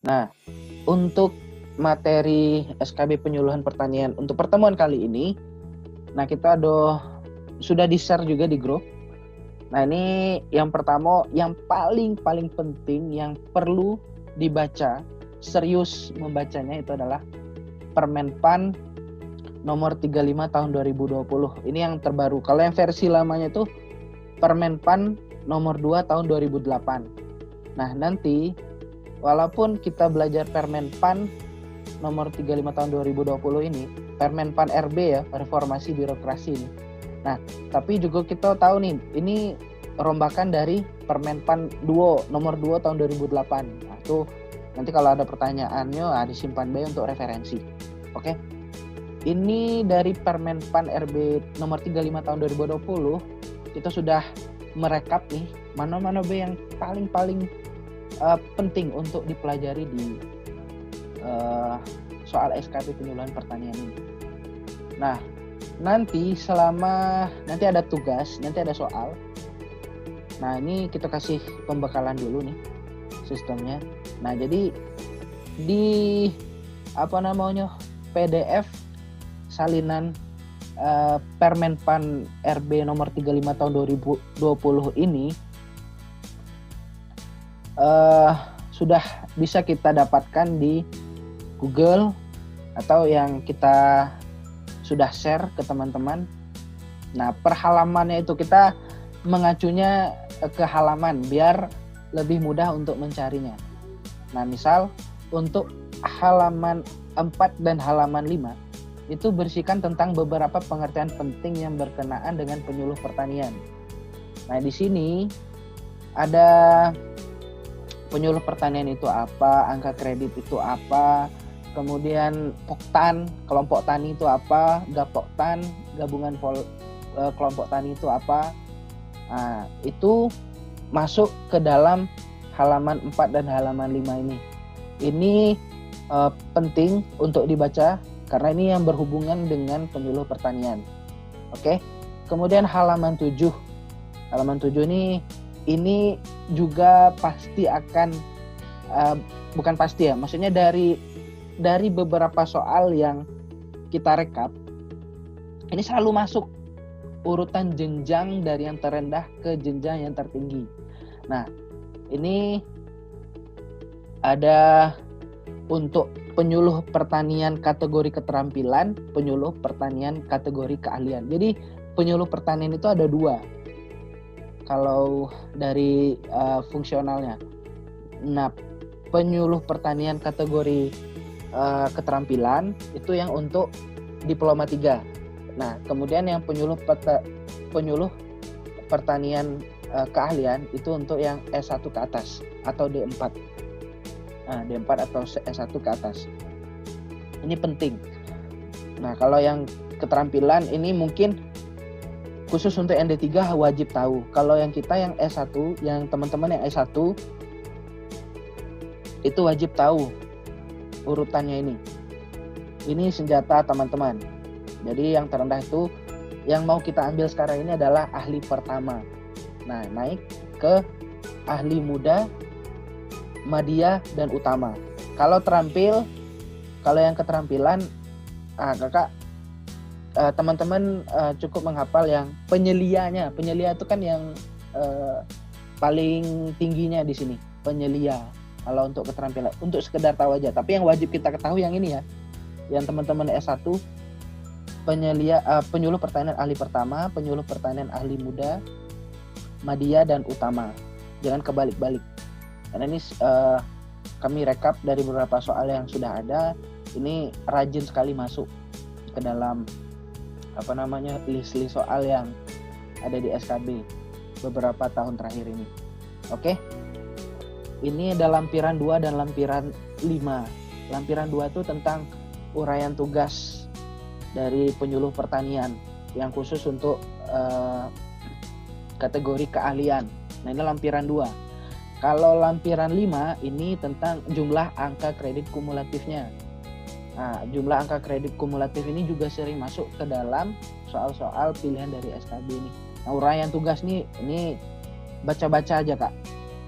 Nah, untuk materi SKB penyuluhan pertanian untuk pertemuan kali ini, nah kita sudah di-share juga di grup. Nah, ini yang pertama, yang paling penting yang perlu dibaca, serius membacanya itu adalah Permenpan nomor 35 tahun 2020. Ini yang terbaru. Kalau yang versi lamanya itu Permenpan nomor 2 tahun 2008. Nah, nanti walaupun kita belajar Permenpan nomor 35 tahun 2020 ini, Permenpan RB ya, reformasi birokrasi ini. Nah, tapi juga kita tahu nih, ini rombakan dari Permenpan nomor 2 tahun 2008. Nah, itu nanti kalau ada pertanyaannya disimpan baik untuk referensi. Oke. Ini dari Permenpan RB nomor 35 tahun 2020, kita sudah merekap nih mana-mana yang paling penting untuk dipelajari di soal SKB penyuluhan pertanian ini. Nah, nanti ada tugas, nanti ada soal. Nah, ini kita kasih pembekalan dulu nih sistemnya. Nah, jadi di PDF salinan Permenpan RB nomor 35 tahun 2020 ini sudah bisa kita dapatkan di Google atau yang kita sudah share ke teman-teman. Nah, per halamannya itu kita mengacunya ke halaman biar lebih mudah untuk mencarinya. Nah, misal untuk halaman 4 dan halaman 5 itu bersihkan tentang beberapa pengertian penting yang berkenaan dengan penyuluh pertanian. Nah, di sini ada penyuluh pertanian itu apa, angka kredit itu apa, kemudian Poktan, kelompok tani itu apa, Gapoktan, gabungan kelompok tani itu apa. Nah, itu masuk ke dalam halaman 4 dan halaman 5 ini. Ini penting untuk dibaca karena ini yang berhubungan dengan penyuluh pertanian. Oke. Kemudian halaman 7. Halaman 7 ini juga pasti akan bukan pasti ya, maksudnya dari beberapa soal yang kita rekap ini selalu masuk urutan jenjang dari yang terendah ke jenjang yang tertinggi. Nah, ini ada untuk penyuluh pertanian kategori keterampilan, penyuluh pertanian kategori keahlian. Jadi penyuluh pertanian itu ada 2 kalau dari fungsionalnya. Nah, penyuluh pertanian kategori keterampilan itu yang untuk diploma 3. Nah, kemudian yang penyuluh pertanian keahlian itu untuk yang S1 ke atas atau D4. Nah, D4 atau S1 ke atas. Ini penting. Nah, kalau yang keterampilan ini mungkin khusus untuk yang D3 wajib tahu. Kalau yang kita yang S1, yang teman-teman yang S1 itu wajib tahu urutannya ini. Ini senjata teman-teman. Jadi yang terendah itu yang mau kita ambil sekarang ini adalah ahli pertama. Nah, naik ke ahli muda, madya dan utama. Kalau yang keterampilan, kakak teman-teman cukup menghafal yang penyelianya. Penyelia itu kan yang paling tingginya di sini, penyelia. Kalau untuk keterampilan, untuk sekedar tahu aja. Tapi yang wajib kita ketahui yang ini ya, yang teman-teman S1 penyuluh pertanian ahli pertama, penyuluh pertanian ahli muda, madya dan utama. Jangan kebalik-balik. Karena ini kami rekap dari beberapa soal yang sudah ada. Ini rajin sekali masuk ke dalam list-list soal yang ada di SKB beberapa tahun terakhir ini. Oke. Ini ada lampiran 2 dan lampiran 5. Lampiran 2 itu tentang uraian tugas dari penyuluh pertanian yang khusus untuk kategori keahlian. Nah, ini lampiran 2. Kalau lampiran 5 ini tentang jumlah angka kredit kumulatifnya. Nah, jumlah angka kredit kumulatif ini juga sering masuk ke dalam soal-soal pilihan dari SKB ini. Nah, uraian tugas ini baca-baca aja, Kak.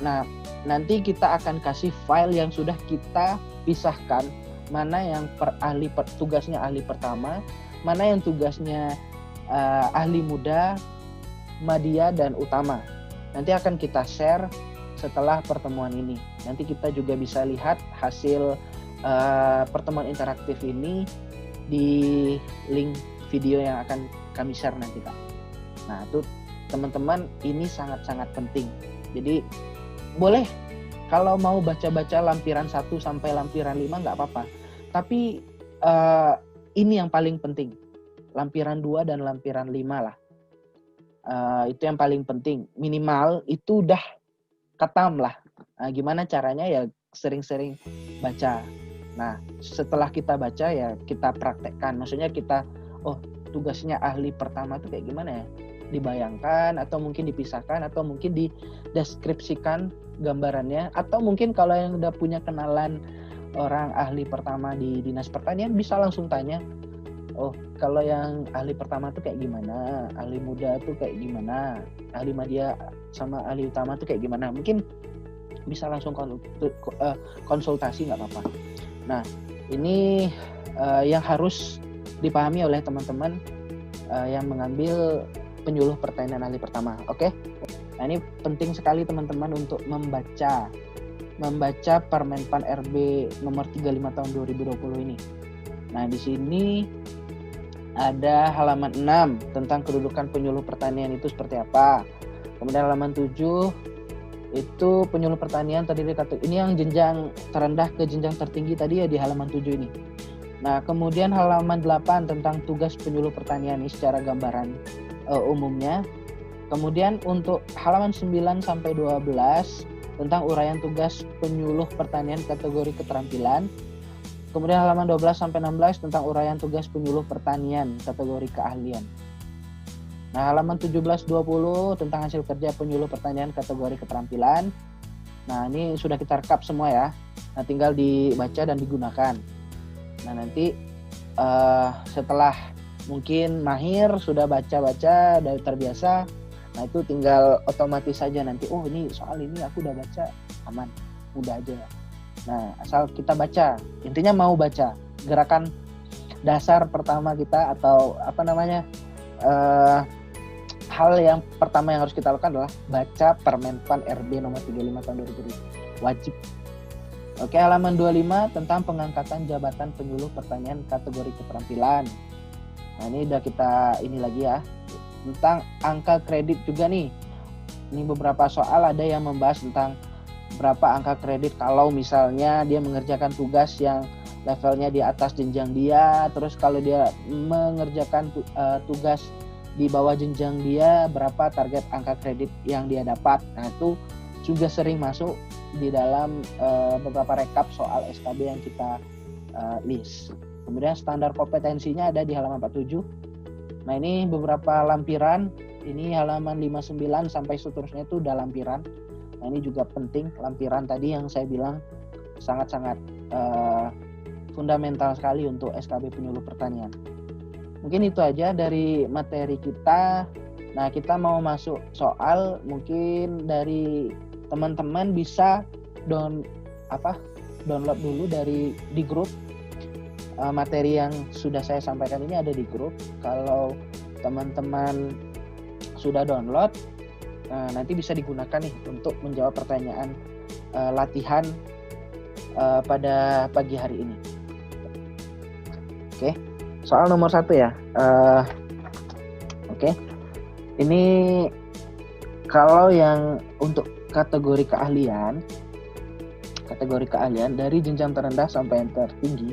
Nah, nanti kita akan kasih file yang sudah kita pisahkan, mana yang tugasnya ahli pertama, mana yang tugasnya ahli muda, madya, dan utama. Nanti akan kita share setelah pertemuan ini. Nanti kita juga bisa lihat hasil pertemuan interaktif ini di link video yang akan kami share nanti, Kak. Nah, itu teman-teman, ini sangat-sangat penting. Jadi boleh kalau mau baca-baca lampiran 1 sampai lampiran 5 nggak apa-apa. Tapi ini yang paling penting. Lampiran 2 dan lampiran 5 lah. Itu yang paling penting. Minimal itu udah khatam lah. Nah, gimana caranya ya sering-sering baca. Nah, setelah kita baca ya kita praktekkan. Maksudnya kita, tugasnya ahli pertama itu kayak gimana ya? Dibayangkan atau mungkin dipisahkan atau mungkin dideskripsikan gambarannya, atau mungkin kalau yang udah punya kenalan orang ahli pertama di Dinas Pertanian bisa langsung tanya, kalau yang ahli pertama tuh kayak gimana, ahli muda tuh kayak gimana, ahli madya sama ahli utama tuh kayak gimana. Mungkin bisa langsung konsultasi, nggak apa-apa. Nah, ini yang harus dipahami oleh teman-teman yang mengambil penyuluh pertanian ahli pertama. Oke? Nah, ini penting sekali teman-teman untuk membaca Permenpan RB nomor 35 tahun 2020 ini. Nah, di sini ada halaman 6 tentang kedudukan penyuluh pertanian itu seperti apa. Kemudian halaman 7 itu penyuluh pertanian terdiri ini yang jenjang terendah ke jenjang tertinggi tadi ya di halaman 7 ini. Nah, kemudian halaman 8 tentang tugas penyuluh pertanian ini secara gambaran umumnya. Kemudian untuk halaman 9 sampai 12 tentang uraian tugas penyuluh pertanian kategori keterampilan. Kemudian halaman 12 sampai 16 tentang uraian tugas penyuluh pertanian kategori keahlian. Nah, halaman 17-20 tentang hasil kerja penyuluh pertanian kategori keterampilan. Nah, ini sudah kita rekap semua ya. Nah, tinggal dibaca dan digunakan. Nah, nanti setelah mungkin mahir sudah baca-baca dari terbiasa, nah itu tinggal otomatis saja nanti, ini soal ini aku udah baca, aman, udah aja. Nah, asal kita baca, intinya mau baca. Gerakan dasar pertama kita atau hal yang pertama yang harus kita lakukan adalah baca Permenpan RB nomor 35 tahun 2020. Wajib. Oke, halaman 25 tentang pengangkatan jabatan penyuluh pertanian kategori keterampilan. Nah, ini udah kita ini lagi ya. Tentang angka kredit juga nih. Ini beberapa soal ada yang membahas tentang berapa angka kredit kalau misalnya dia mengerjakan tugas yang levelnya di atas jenjang dia, terus kalau dia mengerjakan tugas di bawah jenjang dia, berapa target angka kredit yang dia dapat. Nah, itu juga sering masuk di dalam beberapa rekap soal SKB yang kita list. Kemudian standar kompetensinya ada di halaman 47. Nah, ini beberapa lampiran. Ini halaman 59 sampai seterusnya itu udah lampiran. Nah, ini juga penting, lampiran tadi yang saya bilang sangat-sangat fundamental sekali untuk SKB penyuluh pertanian. Mungkin itu aja dari materi kita. Nah, kita mau masuk soal, mungkin dari teman-teman bisa download dulu di grup. Materi yang sudah saya sampaikan ini ada di grup. Kalau teman-teman sudah download, nanti bisa digunakan nih untuk menjawab pertanyaan latihan pada pagi hari ini. Oke, soal nomor 1 ya. Oke, ini kalau yang untuk kategori keahlian dari jenjang terendah sampai yang tertinggi,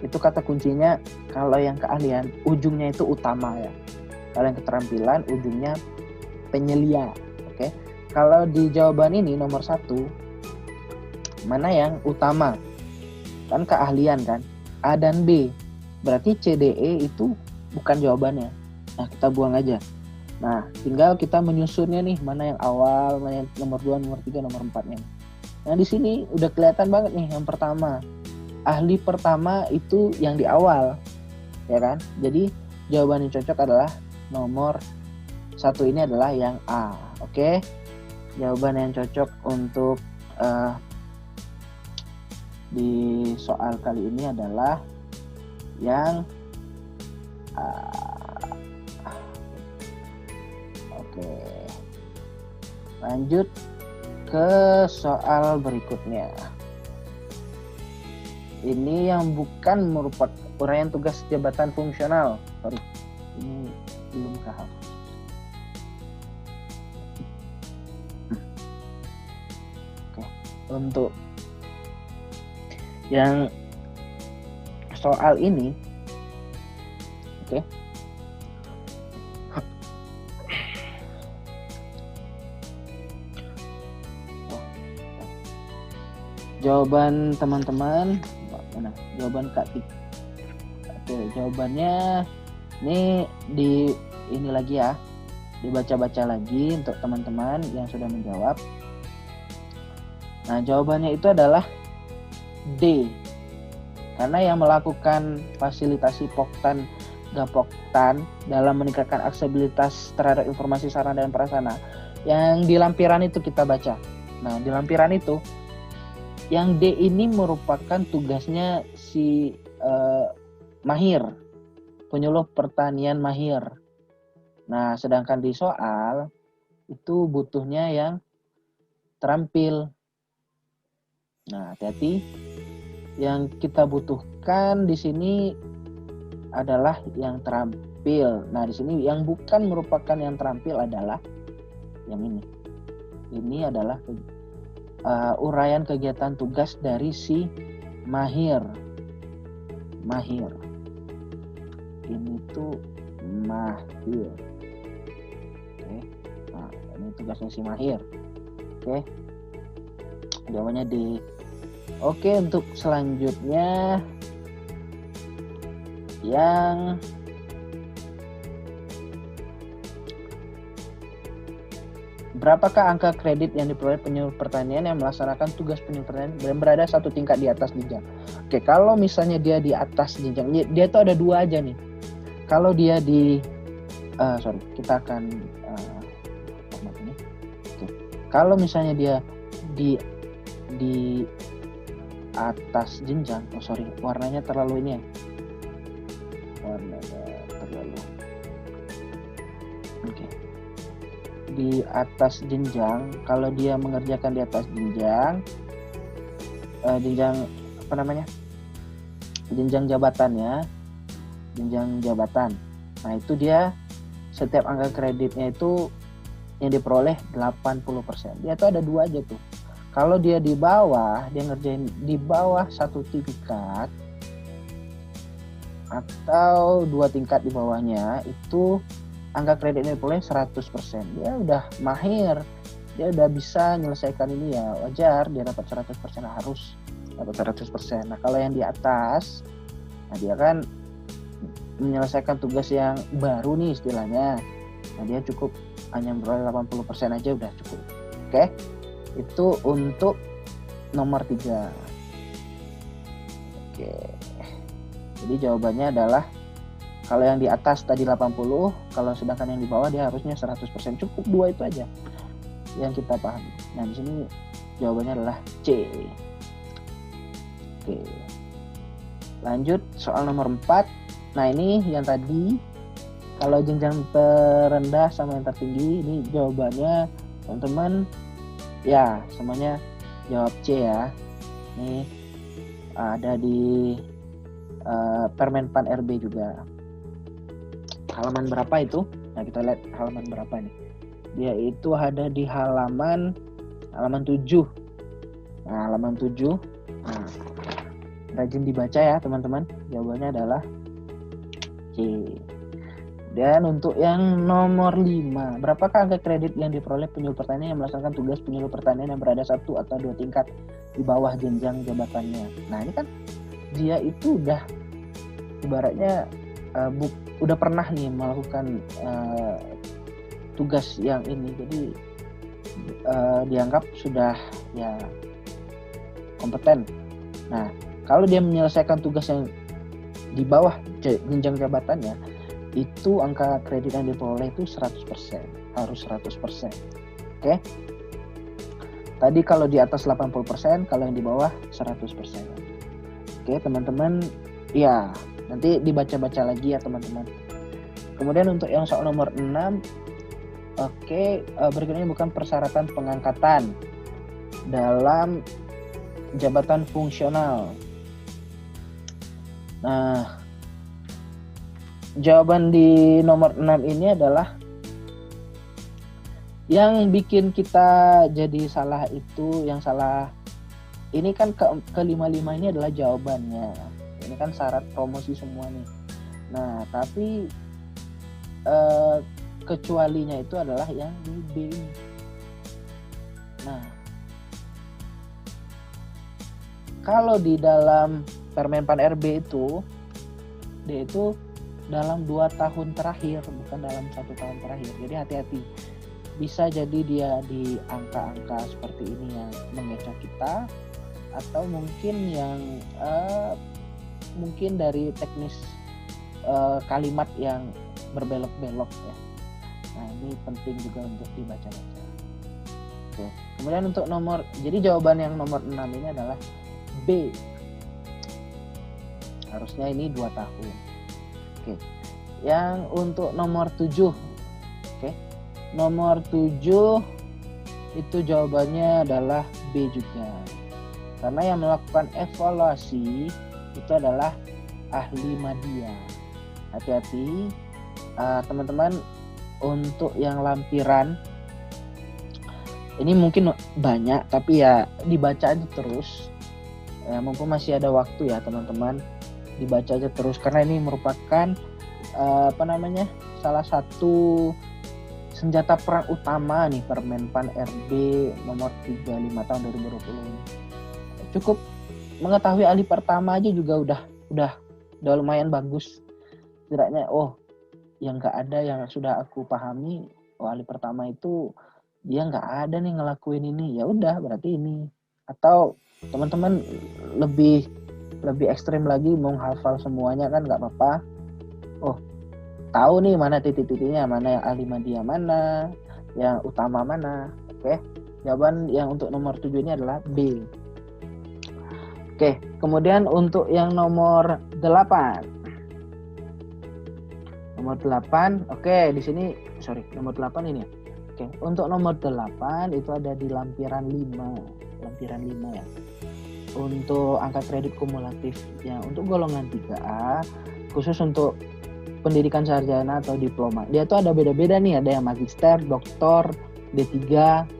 itu kata kuncinya kalau yang keahlian ujungnya itu utama ya. Kalau yang keterampilan ujungnya penyelia. Oke. Kalau di jawaban ini nomor 1, mana yang utama? Kan keahlian kan? A dan B. Berarti C, D, E itu bukan jawabannya. Nah, kita buang aja. Nah, tinggal kita menyusunnya nih, mana yang awal, mana yang nomor 2, nomor 3, nomor 4-nya. Nah, di sini udah kelihatan banget nih yang pertama. Ahli pertama itu yang di awal, ya kan? Jadi jawaban yang cocok adalah nomor 1 ini adalah yang A. Oke? Jawaban yang cocok untuk di soal kali ini adalah yang oke. Lanjut ke soal berikutnya. Ini yang bukan merupakan uraian tugas jabatan fungsional. Sorry, ini belum kahaf. Oke, untuk yang soal ini, oke. Jawaban teman-teman mana? Jawaban Kak Tik. Oke, jawabannya ini lagi ya. Dibaca-baca lagi untuk teman-teman yang sudah menjawab. Nah, jawabannya itu adalah D. Karena yang melakukan fasilitasi Poktan Gapoktan dalam meningkatkan aksesibilitas terhadap informasi sarana dan prasarana. Yang di lampiran itu kita baca. Nah, di lampiran itu yang D ini merupakan tugasnya si mahir, penyuluh pertanian mahir. Nah, sedangkan di soal itu butuhnya yang terampil. Nah, hati-hati. Yang kita butuhkan di sini adalah yang terampil. Nah, di sini yang bukan merupakan yang terampil adalah yang ini. Ini adalah uraian kegiatan tugas dari si mahir. Ini tuh mahir. Oke. Nah, ini tugasnya si mahir. Oke. Jawabannya D. Oke, untuk selanjutnya yang berapakah angka kredit yang diperoleh penyuluh pertanian yang melaksanakan tugas penyuluh pertanian dan berada satu tingkat di atas jenjang? Oke, kalau misalnya dia di atas jenjang, dia tuh ada dua aja nih. Kalau dia di, kita akan format ini. Oke. Kalau misalnya dia di atas jenjang, warnanya terlalu ini ya. Warnanya terlalu. Oke. Di atas jenjang, kalau dia mengerjakan di atas jenjang jenjang jabatannya, jenjang jabatan. Nah, itu dia setiap angka kreditnya itu yang diperoleh 80%. Dia tuh ada dua aja tuh. Kalau dia di bawah, dia ngerjain di bawah satu tingkat atau dua tingkat di bawahnya, itu angka kreditnya boleh 100%. Dia udah mahir, dia udah bisa menyelesaikan ini, ya wajar dia dapat 100%, harus dapat 100%. Nah, kalau yang di atas, nah dia kan menyelesaikan tugas yang baru nih istilahnya. Nah, dia cukup hanya memperoleh 80% aja udah cukup. Oke. Itu untuk nomor 3. Oke. Jadi jawabannya adalah kalau yang di atas tadi 80, kalau sedangkan yang di bawah dia harusnya 100%. Cukup dua itu aja yang kita pahami. Nah, di sini jawabannya adalah C. Oke. Lanjut soal nomor 4. Nah, ini yang tadi kalau jenjang terendah sama yang tertinggi, ini jawabannya teman-teman ya semuanya jawab C ya. Ini ada di Permenpan RB juga. Halaman berapa itu? Nah, kita lihat halaman berapa nih. Dia itu ada di halaman 7. Nah, halaman 7. Nah, rajin dibaca ya teman-teman. Jawabannya adalah C. Dan untuk yang nomor 5, berapakah angka kredit yang diperoleh penyuluh pertanian yang melaksanakan tugas penyuluh pertanian yang berada satu atau dua tingkat di bawah jenjang jabatannya? Nah, ini kan dia itu udah ibaratnya udah pernah nih melakukan tugas yang ini, jadi dianggap sudah ya kompeten. Nah, kalau dia menyelesaikan tugas yang di bawah jenjang jabatannya, itu angka kredit yang diperoleh itu 100%, harus 100%. Oke. Tadi kalau di atas 80%, kalau yang di bawah 100%. Oke, teman-teman, ya, nanti dibaca-baca lagi ya, teman-teman. Kemudian untuk yang soal nomor 6, berikutnya bukan persyaratan pengangkatan dalam jabatan fungsional. Nah, jawaban di nomor 6 ini adalah yang bikin kita jadi salah itu, yang salah ini kan kelima-lima ini adalah jawabannya. Ini kan syarat promosi semua nih. Nah, tapi kecualinya itu adalah yang di B. Nah, kalau di dalam Permenpan RB itu, dia itu dalam 2 tahun terakhir, bukan dalam 1 tahun terakhir. Jadi hati-hati. Bisa jadi dia di angka-angka seperti ini yang mengecoh kita, atau mungkin yang mungkin dari teknis kalimat yang berbelok-belok ya. Nah, ini penting juga untuk dibaca-baca. Oke. Kemudian untuk jadi jawaban yang nomor 6 ini adalah B. Harusnya ini 2 tahun. Oke. Yang untuk nomor 7. Oke. Nomor 7 itu jawabannya adalah B juga. Karena yang melakukan evaluasi itu adalah ahli media. Hati-hati, teman-teman, untuk yang lampiran ini mungkin banyak, tapi ya dibaca aja terus. Mumpung masih ada waktu ya, teman-teman, dibaca aja terus karena ini merupakan salah satu senjata perang utama nih Permenpan RB nomor 35 tahun 2020 ini. Cukup mengetahui ahli pertama aja juga udah lumayan bagus. Setidaknya yang nggak ada yang sudah aku pahami, ahli pertama itu dia nggak ada nih ngelakuin ini, ya udah berarti ini. Atau teman-teman lebih ekstrim lagi mau hafal semuanya kan nggak apa-apa. Tahu nih mana titik-titiknya, mana yang ahli media mana, yang utama mana. Oke. Jawaban yang untuk nomor 7 ini adalah B. Oke, kemudian untuk yang nomor 8. Nomor 8, di sini nomor 8 ini ya. Oke, untuk nomor 8 itu ada di lampiran 5 ya. Untuk angka kredit kumulatif yang untuk golongan 3A, khusus untuk pendidikan sarjana atau diploma. Dia tuh ada beda-beda nih, ada yang magister, doktor, D3.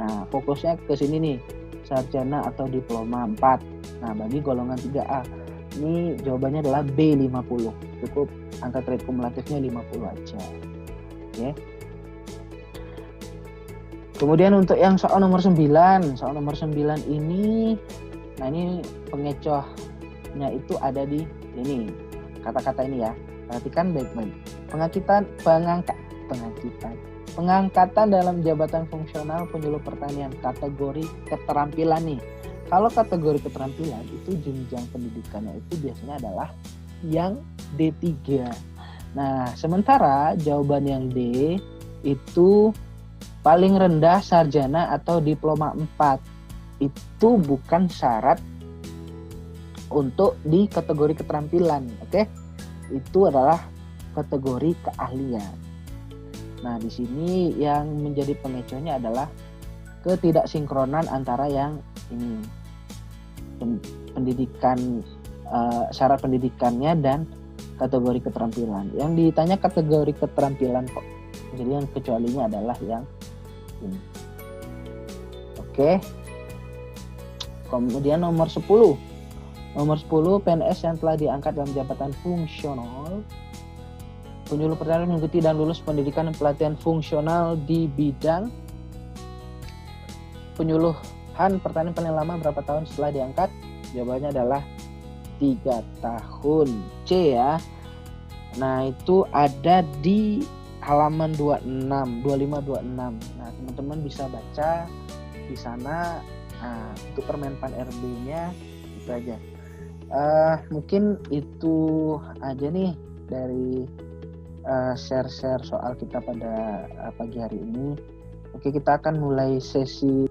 Nah, fokusnya ke sini nih, sarjana atau diploma 4. Nah, bagi golongan 3A, ini jawabannya adalah B50. Cukup angka kredit kumulatifnya 50 aja. Oke. Kemudian untuk yang soal nomor 9 ini, nah ini pengecohnya itu ada di ini, kata-kata ini ya. Perhatikan baik-baik. Pengangkatan dalam jabatan fungsional penyuluh pertanian, kategori keterampilan nih. Kalau kategori keterampilan itu jenjang pendidikannya itu biasanya adalah yang D3. Nah, sementara jawaban yang D itu paling rendah sarjana atau diploma 4. Itu bukan syarat untuk di kategori keterampilan, oke? Itu adalah kategori keahlian. Nah, di sini yang menjadi pengecohnya adalah ketidaksinkronan antara yang ini pendidikan, syarat pendidikannya dan kategori keterampilan. Yang ditanya kategori keterampilan kok. Jadi yang kecualinya adalah yang ini. Oke. Kemudian nomor 10. Nomor 10, PNS yang telah diangkat dalam jabatan fungsional, penyuluh pertanian mengikuti dan lulus pendidikan dan pelatihan fungsional di bidang penyuluhan pertanian paling lama berapa tahun setelah diangkat? Jawabannya adalah 3 tahun. C ya. Nah, itu ada di halaman 25-26. Nah, teman-teman bisa baca di sana. Nah, untuk Permenpan RB-nya itu aja. Mungkin itu aja nih dari share-share soal kita pada pagi hari ini. Oke, kita akan mulai sesi